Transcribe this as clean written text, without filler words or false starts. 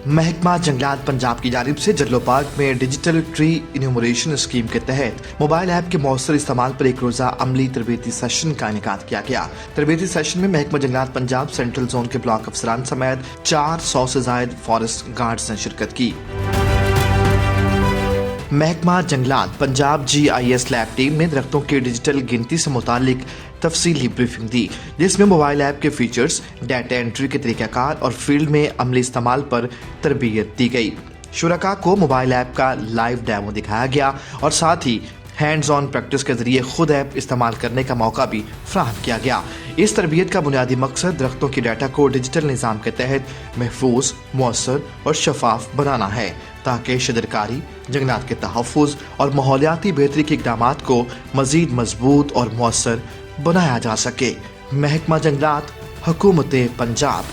महकमा जंगलात पंजाब की जानिब से जल्लो पार्क में डिजिटल ट्री इन्यूमरेशन स्कीम के तहत मोबाइल ऐप के मौसर इस्तेमाल पर एक रोज़ा अमली तरबेती सेशन का इनेकाद किया गया। तरबेती सेशन में महकमा जंगलात पंजाब सेंट्रल जोन के ब्लॉक अफसरान समेत 400 से ज़ायद फॉरेस्ट गार्ड्स ने शिरकत की। महकमा जंगलात पंजाब GIS लैब टीम ने दरख्तों की डिजिटल गिनती से मुतालिक तफसीली ब्रीफिंग दी, जिसमें मोबाइल ऐप के फीचर्स, डाटा एंट्री के तरीक़ाकार और फील्ड में अमली इस्तेमाल पर तरबियत दी गई। शुरका को मोबाइल ऐप का लाइव डेमो दिखाया गया और साथ ही हैंड्स ऑन प्रैक्टिस के जरिए खुद ऐप इस्तेमाल करने का मौका भी फराहम किया गया। इस तरबियत का बुनियादी मकसद दरख्तों की डाटा को डिजिटल निज़ाम के तहत महफूज, मौसर और शफाफ बनाना है, ताकि शजरकारी, जंगलात के तहफ़्फ़ुज़ और माहौलियाती बेहतरी के इक़दामात को मज़ीद मजबूत और मौसर बनाया जा सके। महकमा जंगलात, हुकूमत पंजाब।